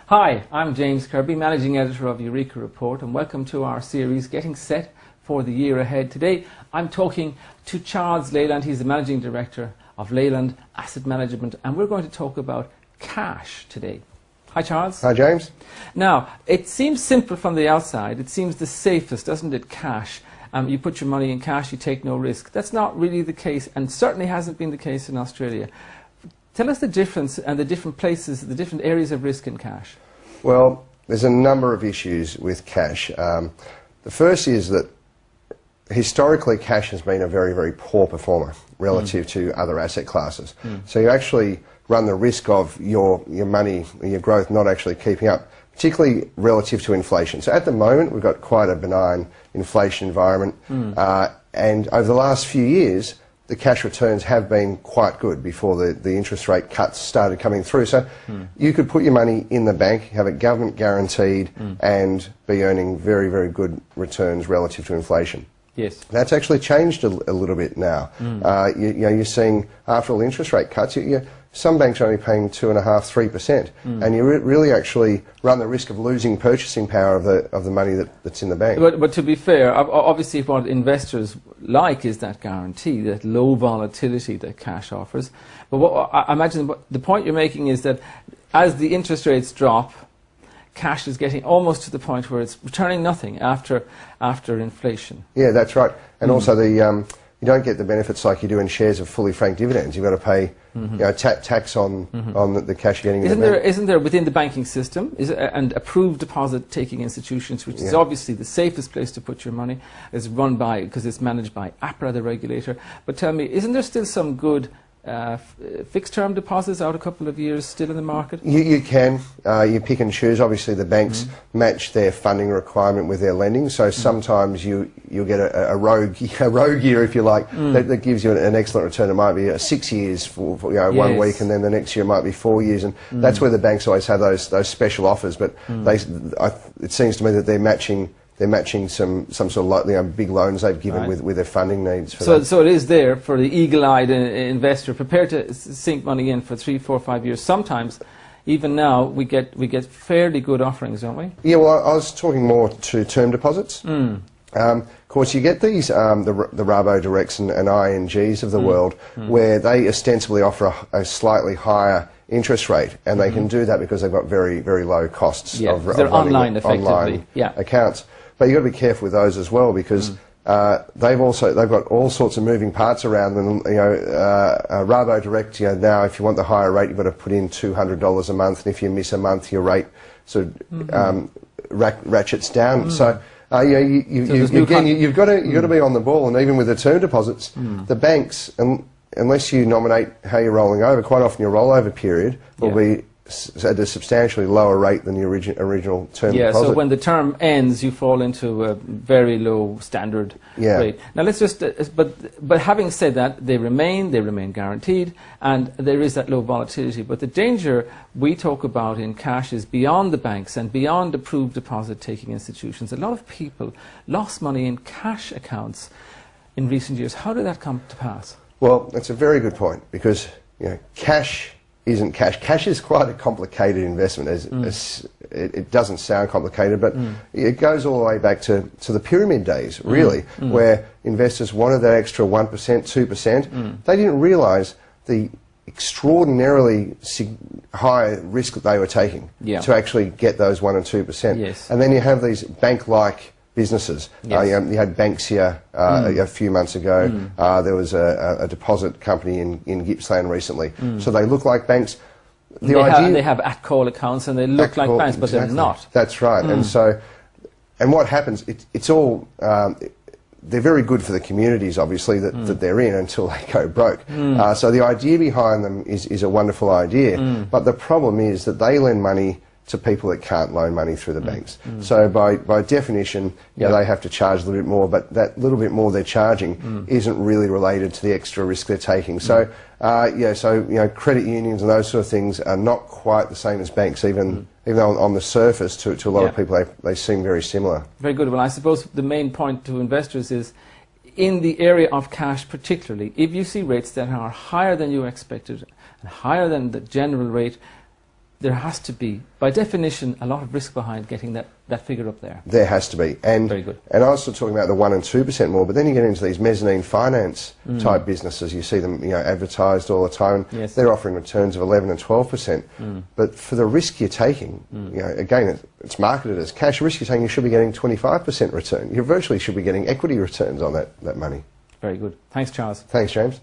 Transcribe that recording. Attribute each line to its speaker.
Speaker 1: Hi, I'm James Kirby, Managing Editor of Eureka Report, and welcome to our series Getting Set for the Year Ahead. Today I'm talking to Charles Leyland. He's the Managing Director of Leyland Asset Management, and we're going to talk about cash today. Hi Charles.
Speaker 2: Hi James.
Speaker 1: Now, it seems simple from the outside. It seems the safest, doesn't it, cash? You put your money in cash, you take no risk. That's not really the case, and certainly hasn't been the case in Australia. Tell us the difference and the different places, the different areas of risk in cash.
Speaker 2: Well, there's a number of issues with cash. The first is that historically cash has been a very, very poor performer relative to other asset classes. So you actually run the risk of your money, your growth not actually keeping up, particularly relative to inflation. So at the moment we've got quite a benign inflation environment, and over the last few years the cash returns have been quite good before the interest rate cuts started coming through. So you could put your money in the bank, have it government guaranteed, and be earning very, very good returns relative to inflation.
Speaker 1: Yes.
Speaker 2: That's actually changed a little bit now. You're seeing, after all the interest rate cuts, some banks are only paying 2.5%, 3%, and you really actually run the risk of losing purchasing power of the money that's in the bank.
Speaker 1: But to be fair, obviously what investors like is that guarantee, that low volatility that cash offers. But what I imagine the point you're making is that as the interest rates drop, cash is getting almost to the point where it's returning nothing after inflation.
Speaker 2: Yeah, that's right. And also you don't get the benefits like you do in shares of fully franked dividends. You've got to pay tax on the cash you're getting in the bank.
Speaker 1: Isn't there within the banking system and approved deposit taking institutions, which is obviously the safest place to put your money, is run by, because it's managed by APRA, the regulator. But tell me, isn't there still some good fixed term deposits out a couple of years still in the market? You
Speaker 2: can. You pick and choose. Obviously the banks match their funding requirement with their lending, so sometimes you'll get a rogue year, if you like, that gives you an excellent return. It might be 6 years for 1 week, and then the next year it might be 4 years, and that's where the banks always have those special offers. But it seems to me that they're matching some sort of big loans they've given with their funding needs.
Speaker 1: So it is there for the eagle-eyed investor prepared to sink money in for 3, 4, 5 years. Sometimes, even now, we get fairly good offerings, don't we?
Speaker 2: Yeah, well, I was talking more to term deposits. Of course, you get these, the Rabo Directs and INGs of the world, where they ostensibly offer a slightly higher interest rate, and they can do that because they've got very, very low costs of
Speaker 1: they're
Speaker 2: running
Speaker 1: online, effectively,
Speaker 2: accounts. But you've got to be careful with those as well, because they've got all sorts of moving parts around them. Rabo Direct, now if you want the higher rate, you've got to put in $200 a month, and if you miss a month, your rate sort of ratchets down. So you've got to be on the ball, and even with the term deposits, the banks, unless you nominate how you're rolling over, quite often your rollover period will be at a substantially lower rate than the original term deposit.
Speaker 1: So when the term ends, you fall into a very low standard rate. Now let's just, but having said that, they remain guaranteed, and there is that low volatility. But the danger we talk about in cash is beyond the banks and beyond approved deposit-taking institutions. A lot of people lost money in cash accounts in recent years. How did that come to pass?
Speaker 2: Well, that's a very good point, because cash isn't cash. Cash is quite a complicated investment. It doesn't sound complicated, but it goes all the way back to the pyramid days, really, where investors wanted that extra 1%, 2%. They didn't realise the extraordinarily high risk that they were taking to actually get those 1 and 2%. And then you have these bank-like businesses. You had Banksia a few months ago. There was a deposit company in Gippsland recently. So they look like banks.
Speaker 1: They have at-call accounts, and they look like banks, but they're not.
Speaker 2: That's right. And what happens? It's all. They're very good for the communities, obviously, that they're in, until they go broke. So the idea behind them is a wonderful idea, but the problem is that they lend money to people that can't loan money through the banks. So by definition, they have to charge a little bit more, but that little bit more they're charging isn't really related to the extra risk they're taking. So credit unions and those sort of things are not quite the same as banks, even though on the surface to a lot of people they seem very similar.
Speaker 1: Very good. Well, I suppose the main point to investors is, in the area of cash particularly, if you see rates that are higher than you expected and higher than the general rate, there has to be, by definition, a lot of risk behind getting that figure up there.
Speaker 2: There has to be. And,
Speaker 1: very good.
Speaker 2: And I was still talking about the 1% and 2% more, but then you get into these mezzanine finance type businesses. You see them, advertised all the time.
Speaker 1: Yes.
Speaker 2: They're offering returns of 11 and 12%. But for the risk you're taking, again, it's marketed as cash. The risk you're taking, you should be getting 25% return. You virtually should be getting equity returns on that money.
Speaker 1: Very good. Thanks, Charles.
Speaker 2: Thanks, James.